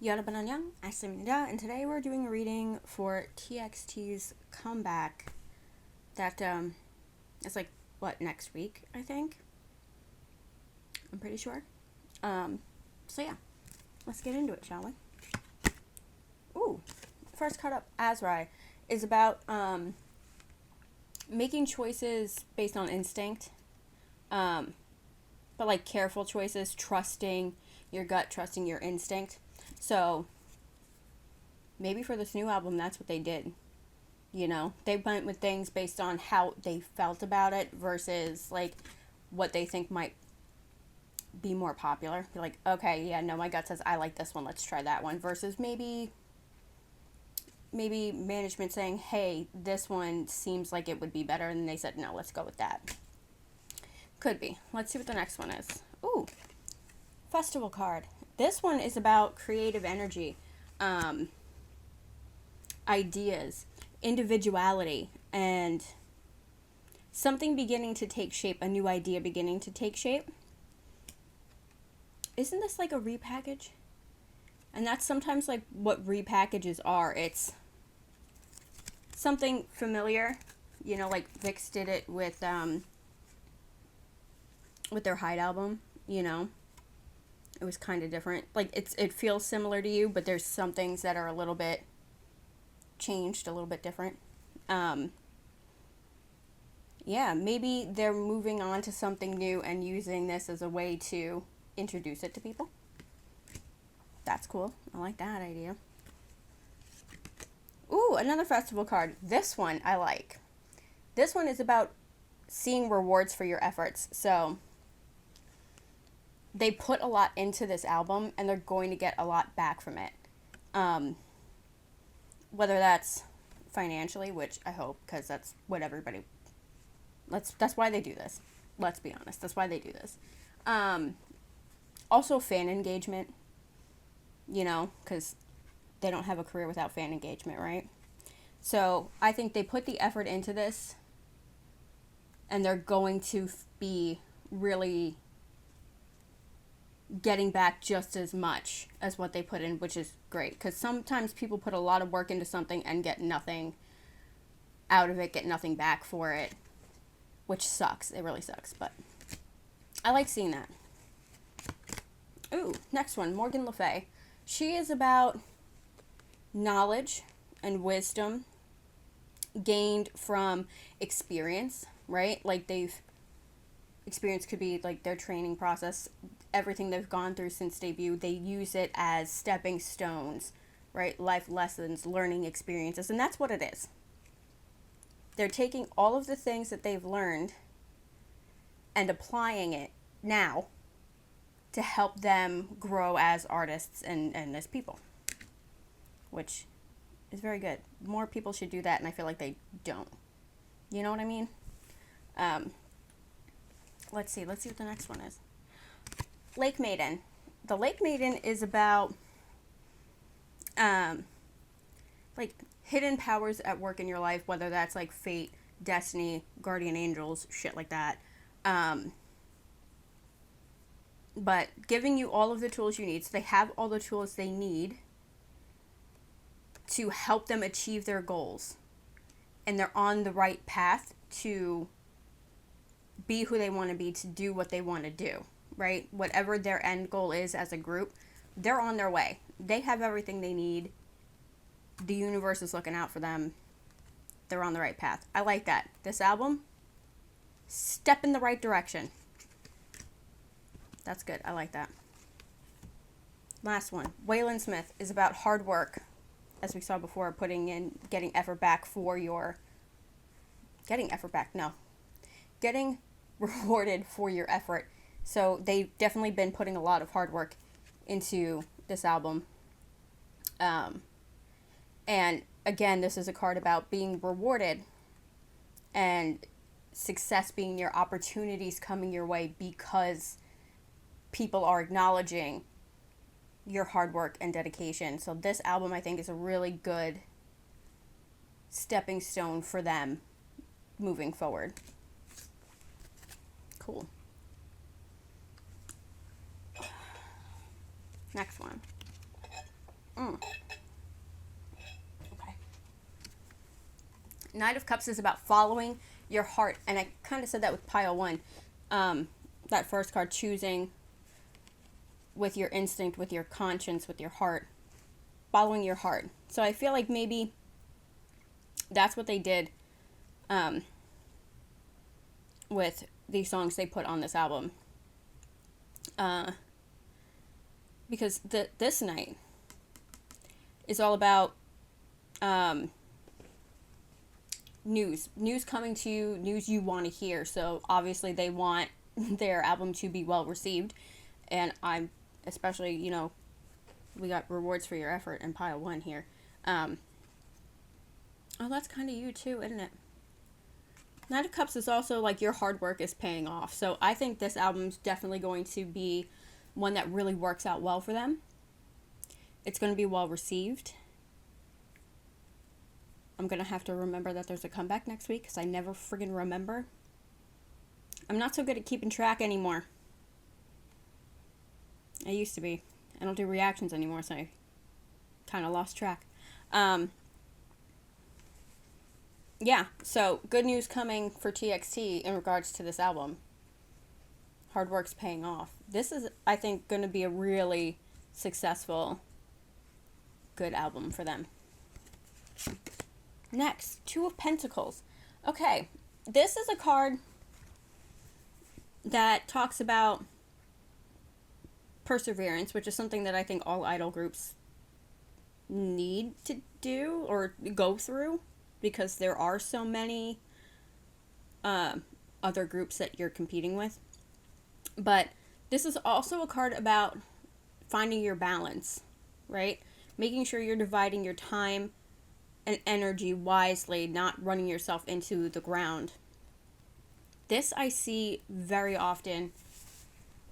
여러분 안녕, 아스입니다, and today we're doing a reading for TXT's comeback that it's like what, next week, I think. I'm pretty sure. So yeah, let's get into it, shall we? Ooh, first card up, Azrai, is about making choices based on instinct, but like careful choices, trusting your gut, trusting your instinct. So maybe for this new album, that's what they did. You know, they went with things based on how they felt about it versus like what they think might be more popular. Be like, okay, yeah, no, my gut says I like this one. Let's try that one. Versus maybe management saying, hey, this one seems like it would be better, and they said no, let's go with that. Could be. Let's see what the next one is. Ooh, festival card. This one is about creative energy, ideas, individuality, and something beginning to take shape, a new idea beginning to take shape. Isn't this like a repackage? And that's sometimes like what repackages are. It's something familiar, you know, like Vix did it with their Hide album, you know. It was kind of different. Like it feels similar to you, but there's some things that are a little bit changed, a little bit different. Yeah, maybe they're moving on to something new and using this as a way to introduce it to people. That's cool. I like that idea. Ooh, another festival card. This one I like. This one is about seeing rewards for your efforts. So they put a lot into this album and they're going to get a lot back from it. Whether that's financially, which I hope, because that's what everybody, that's why they do this. Let's be honest. That's why they do this. Also fan engagement, you know, because they don't have a career without fan engagement, right? So I think they put the effort into this and they're going to be really getting back just as much as what they put in, which is great, because sometimes people put a lot of work into something and get nothing out of it, get nothing back for it, which sucks. It really sucks, but I like seeing that. Ooh, next one, Morgan Le Fay. She is about knowledge and wisdom gained from experience, right? Like experience could be like their training process, everything they've gone through since debut. They use it as stepping stones, right? Life lessons, learning experiences, and that's what it is. They're taking all of the things that they've learned and applying it now to help them grow as artists and as people, which is very good. More people should do that, and I feel like they don't. You know what I mean? Let's see what the next one is. Lake Maiden. The Lake Maiden is about like hidden powers at work in your life, whether that's like fate, destiny, guardian angels, shit like that. But giving you all of the tools you need. So they have all the tools they need to help them achieve their goals. And they're on the right path to be who they want to be, to do what they want to do, right? Whatever their end goal is as a group, they're on their way. They have everything they need. The universe is looking out for them. They're on the right path. I like that. This album, step in the right direction. That's good. I like that. Last one. Waylon Smith is about hard work. As we saw before, getting effort back for your... Getting effort back, no. Getting rewarded for your effort. So they've definitely been putting a lot of hard work into this album. And again, this is a card about being rewarded and success being your opportunities coming your way because people are acknowledging your hard work and dedication. So this album, I think, is a really good stepping stone for them moving forward. Cool. Next one. Knight of Cups is about following your heart, and I kind of said that with pile one. That first card, choosing with your instinct, with your conscience, with your heart, following your heart. So I feel like maybe that's what they did with these songs they put on this album. Because this night is all about news coming to you, news you want to hear. So obviously they want their album to be well received, and I'm especially, you know, we got rewards for your effort in pile one here. Oh, that's kind of you too, isn't it? Knight of Cups is also like your hard work is paying off. So I think this album's definitely going to be one that really works out well for them. It's going to be well received. I'm going to have to remember that there's a comeback next week because I never friggin' remember. I'm not so good at keeping track anymore. I used to be. I don't do reactions anymore, so I kind of lost track. Yeah, so good news coming for TXT in regards to this album. Hard work's paying off. This is, I think, going to be a really successful, good album for them. Next, Two of Pentacles. Okay, this is a card that talks about perseverance, which is something that I think all idol groups need to do or go through, because there are so many other groups that you're competing with. But this is also a card about finding your balance, right? Making sure you're dividing your time and energy wisely, not running yourself into the ground. This I see very often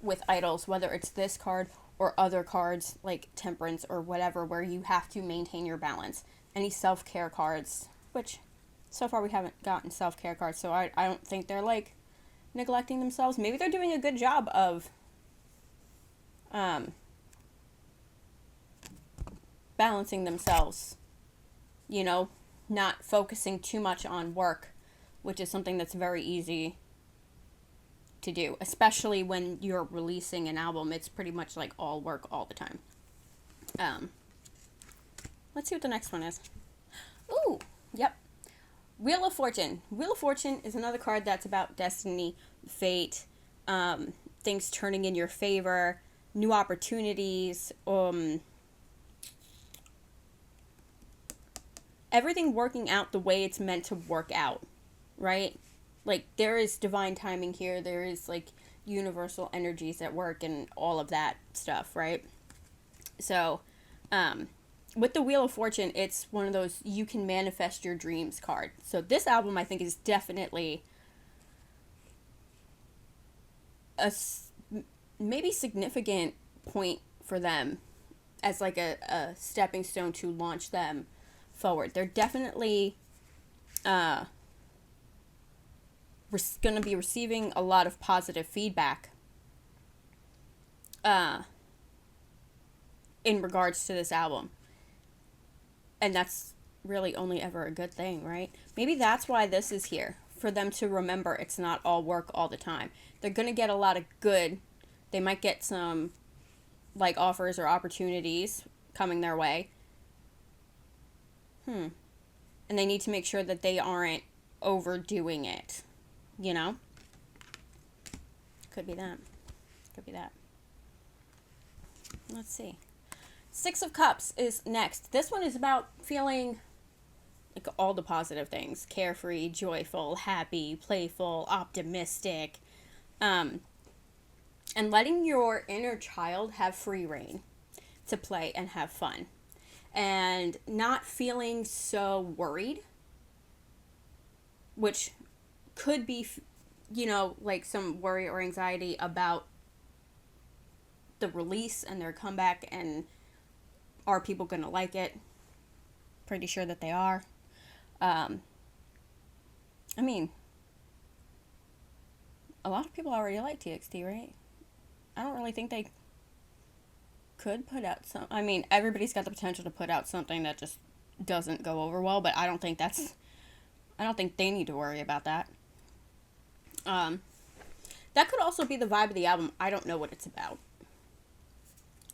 with idols, whether it's this card or other cards like Temperance or whatever, where you have to maintain your balance. Any self-care cards, which so far we haven't gotten self-care cards, so I don't think they're like neglecting themselves. Maybe they're doing a good job of balancing themselves, you know, not focusing too much on work, which is something that's very easy to do, especially when you're releasing an album. It's pretty much like all work all the time. Let's see what the next one is. Ooh, yep. Wheel of Fortune. Wheel of Fortune is another card that's about destiny, fate, things turning in your favor, new opportunities, everything working out the way it's meant to work out, right? Like, there is divine timing here. There is, like, universal energies at work and all of that stuff, right? So, with the Wheel of Fortune, it's one of those you can manifest your dreams card. So this album, I think, is definitely a maybe significant point for them as like a stepping stone to launch them forward. They're definitely going to be receiving a lot of positive feedback in regards to this album. And that's really only ever a good thing, right? Maybe that's why this is here, for them to remember it's not all work all the time. They're going to get a lot of good. They might get some, like, offers or opportunities coming their way. And they need to make sure that they aren't overdoing it, you know? Could be that. Could be that. Let's see. Six of Cups is next. This one is about feeling like all the positive things. Carefree, joyful, happy, playful, optimistic. And letting your inner child have free reign to play and have fun. And not feeling so worried. Which could be, you know, like some worry or anxiety about the release and their comeback, and are people going to like it? Pretty sure that they are. I mean, a lot of people already like TXT, right? I don't really think they could put out some. I mean, everybody's got the potential to put out something that just doesn't go over well, but I don't think that's I don't think they need to worry about that. Um, that could also be the vibe of the album. I don't know what it's about.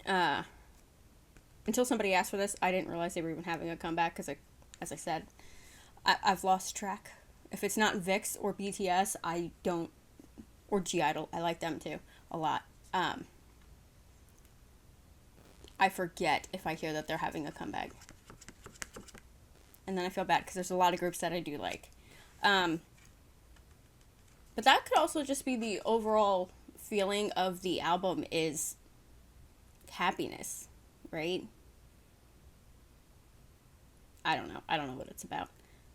Uh, until somebody asked for this, I didn't realize they were even having a comeback because, as I said, I've lost track. If it's not VIX or BTS, I don't, or G-Idol, I like them too a lot. I forget if I hear that they're having a comeback. And then I feel bad because there's a lot of groups that I do like. But that could also just be the overall feeling of the album is happiness, right? I don't know. I don't know what it's about.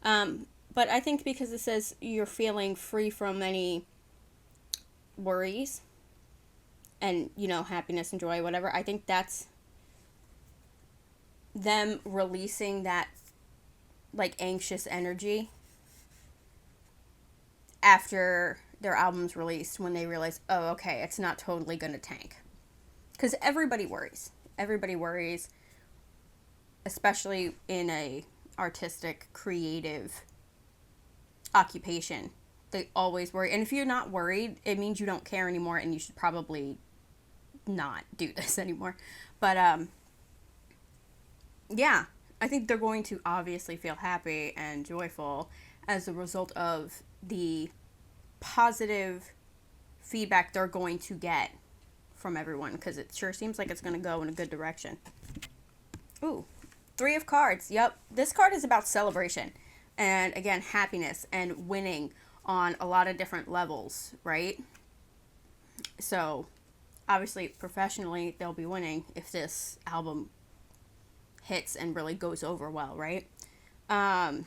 But I think because it says you're feeling free from any worries and, happiness and joy, whatever, I think that's them releasing that, like, anxious energy after their album's released when they realize, oh, okay, it's not totally going to tank. Because everybody worries. Everybody worries, especially in a artistic, creative occupation. They always worry. And if you're not worried, it means you don't care anymore and you should probably not do this anymore. But, yeah, I think they're going to obviously feel happy and joyful as a result of the positive feedback they're going to get from everyone, because it sure seems like it's going to go in a good direction. Ooh, 3 of cards. Yep, this card is about celebration and, again, happiness and winning on a lot of different levels, right? So obviously professionally they'll be winning if this album hits and really goes over well, right? But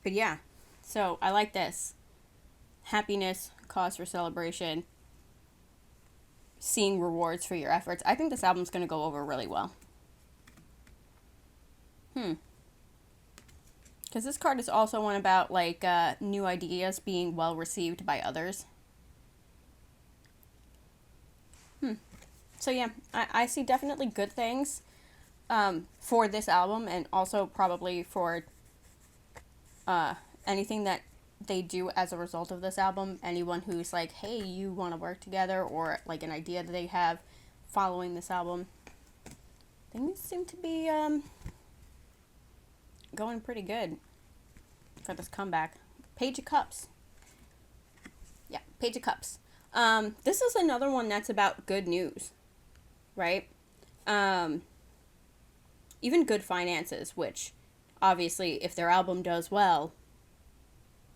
yeah, so I like this. Happiness, cause for celebration, seeing rewards for your efforts. I think this album's going to go over really well. Because this card is also one about, like, new ideas being well received by others. So yeah, I see definitely good things for this album, and also probably for anything that they do as a result of this album. Anyone who's like, hey, you want to work together, or like an idea that they have following this album, things seem to be going pretty good for this comeback. Page of Cups. Yeah, Page of Cups. This is another one that's about good news, right? Even good finances, which obviously if their album does well,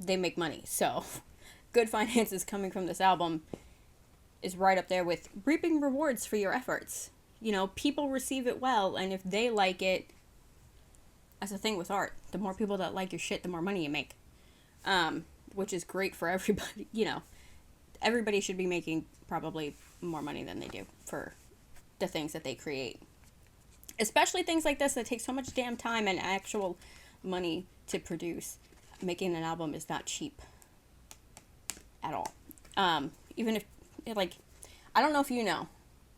they make money. So good finances coming from this album is right up there with reaping rewards for your efforts. People receive it well, and if they like it, that's the thing with art. The more people that like your shit, the more money you make. Which is great for everybody. Everybody should be making probably more money than they do for the things that they create. Especially things like this that take so much damn time and actual money to produce. Making an album is not cheap at all. Even if, like, I don't know if you know,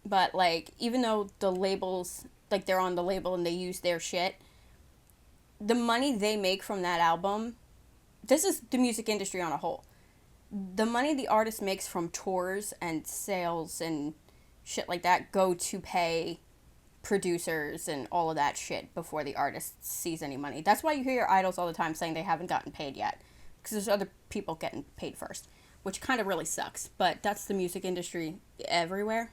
but, like, even though the labels, like, they're on the label and they use their shit, the money they make from that album, this is the music industry on a whole. The money the artist makes from tours and sales and shit like that go to pay producers and all of that shit before the artist sees any money. That's why you hear your idols all the time saying they haven't gotten paid yet, because there's other people getting paid first, which kind of really sucks, but that's the music industry everywhere.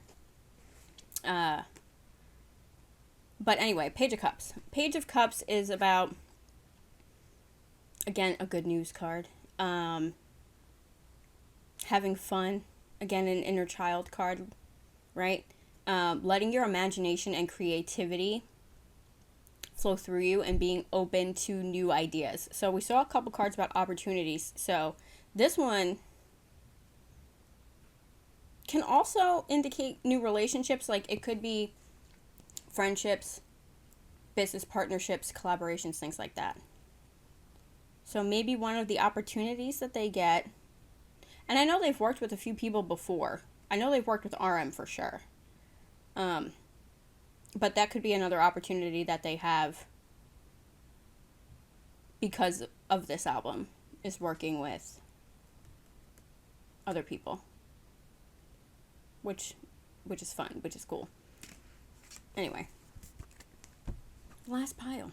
But anyway, Page of Cups. Page of Cups is about, again, a good news card. Having fun. Again, an inner child card, right? Letting your imagination and creativity flow through you and being open to new ideas. So we saw a couple cards about opportunities. So this one can also indicate new relationships. Like, it could be friendships, business partnerships, collaborations, things like that. So maybe one of the opportunities that they get, and I know they've worked with a few people before. I know they've worked with RM for sure. But that could be another opportunity that they have because of this album is working with other people, which is fun, which is cool. Anyway, last pile.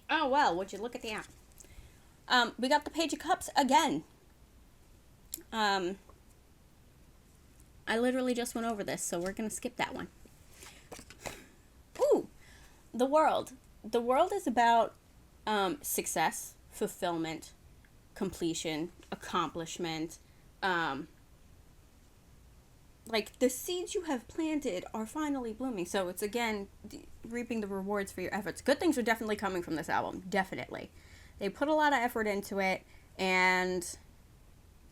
Oh well, would you look at the app? We got the Page of Cups again. I literally just went over this, so we're gonna skip that one. Ooh, the world. The world is about success, fulfillment, completion, accomplishment. Like, the seeds you have planted are finally blooming. So it's, again, reaping the rewards for your efforts. Good things are definitely coming from this album. Definitely. They put a lot of effort into it, and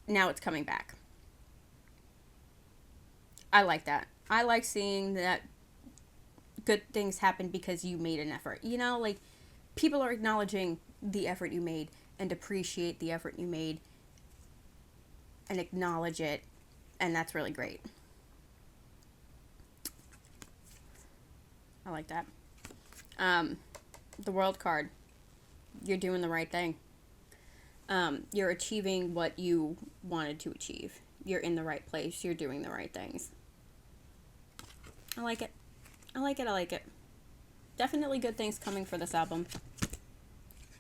now it's coming back. I like that. I like seeing that good things happen because you made an effort. You know, like, people are acknowledging the effort you made and appreciate the effort you made and acknowledge it, and that's really great. I like that. The world card. You're doing the right thing. You're achieving what you wanted to achieve. You're in the right place. You're doing the right things. I like it. I like it. I like it. Definitely good things coming for this album.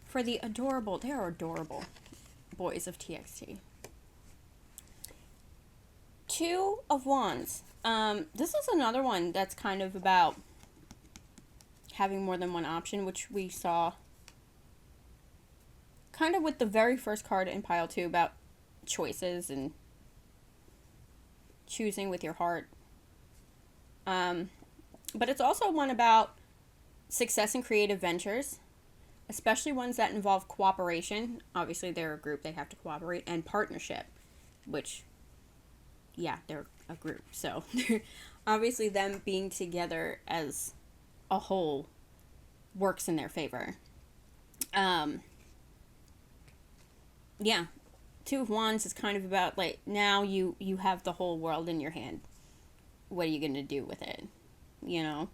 For the adorable, they are adorable boys of TXT. Two of Wands. This is another one that's kind of about having more than one option, which we saw kind of with the very first card in pile 2 about choices and choosing with your heart. But it's also one about success in creative ventures, especially ones that involve cooperation. Obviously, they're a group, they have to cooperate, and partnership, which, yeah, they're a group. So, obviously, them being together as a whole works in their favor. Yeah, Two of Wands is kind of about, like, now you have the whole world in your hand. What are you going to do with it? You know?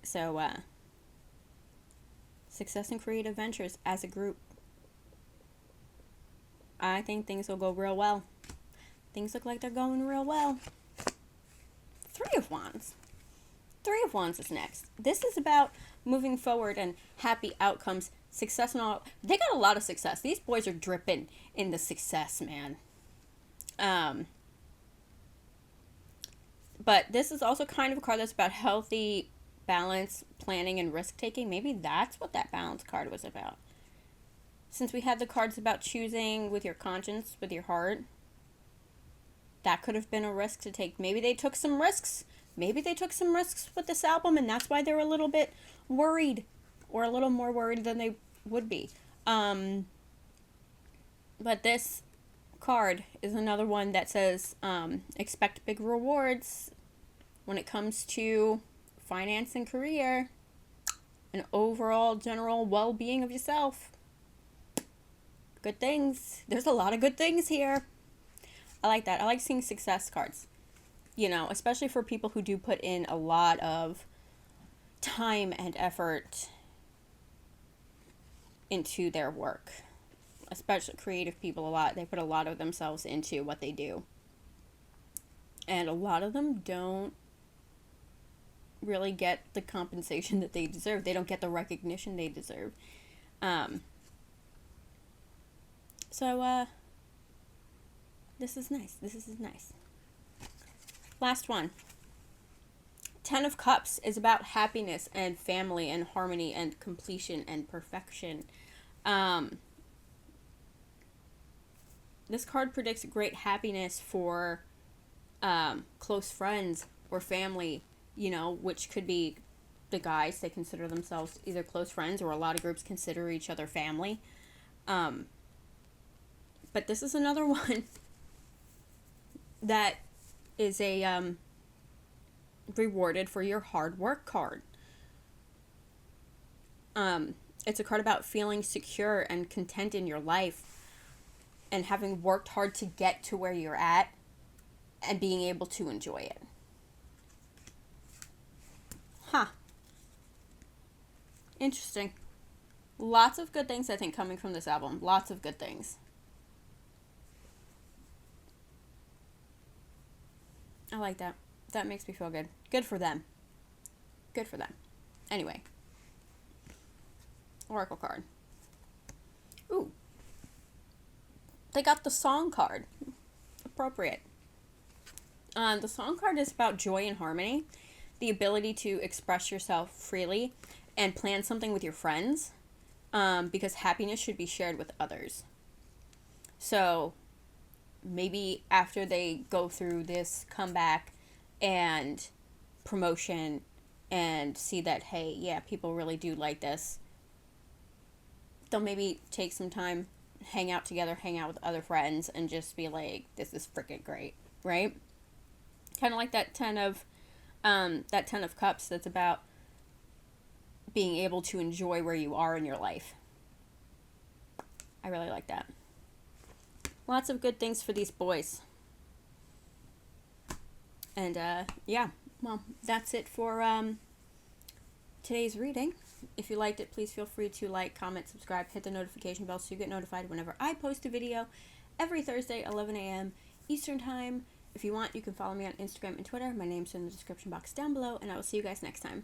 So, success in creative ventures as a group. I think things will go real well. Things look like they're going real well. Three of Wands. Three of Wands is next. This is about moving forward and happy outcomes, success and all. They got a lot of success. These boys are dripping in the success, man. But this is also kind of a card that's about healthy balance, planning, and risk-taking. Maybe that's what that balance card was about. Since we had the cards about choosing with your conscience, with your heart, that could have been a risk to take. Maybe they took some risks. Maybe they took some risks with this album, and that's why they're a little bit worried, or a little more worried than they would be. But this card is another one that says expect big rewards when it comes to finance and career and overall general well-being of yourself. Good things. There's a lot of good things here. I like that. I like seeing success cards. You know, especially for people who do put in a lot of time and effort into their work. Especially creative people, a lot. They put a lot of themselves into what they do. And a lot of them don't really get the compensation that they deserve. They don't get the recognition they deserve. So, this is nice. This is nice. Last one. Ten of Cups is about happiness and family and harmony and completion and perfection. This card predicts great happiness for close friends or family, you know, which could be the guys. They consider themselves either close friends, or a lot of groups consider each other family. But this is another one that is a rewarded for your hard work card. It's a card about feeling secure and content in your life and having worked hard to get to where you're at and being able to enjoy it. Huh. Interesting. Lots of good things, I think, coming from this album. Lots of good things. I like that. That makes me feel good. Good for them. Good for them. Anyway. Oracle card. Ooh. They got the song card. Appropriate. The song card is about joy and harmony. The ability to express yourself freely and plan something with your friends. Because happiness should be shared with others. So, maybe after they go through this comeback and promotion and see that, hey, yeah, people really do like this, they'll maybe take some time, hang out together, hang out with other friends, and just be like, this is freaking great, right? Kind of like that 10 of cups that's about being able to enjoy where you are in your life. I really like that. Lots of good things for these boys. And, yeah. Well, that's it for today's reading. If you liked it, please feel free to like, comment, subscribe, hit the notification bell so you get notified whenever I post a video every Thursday, 11 a.m. Eastern Time. If you want, you can follow me on Instagram and Twitter. My name's in the description box down below, and I will see you guys next time.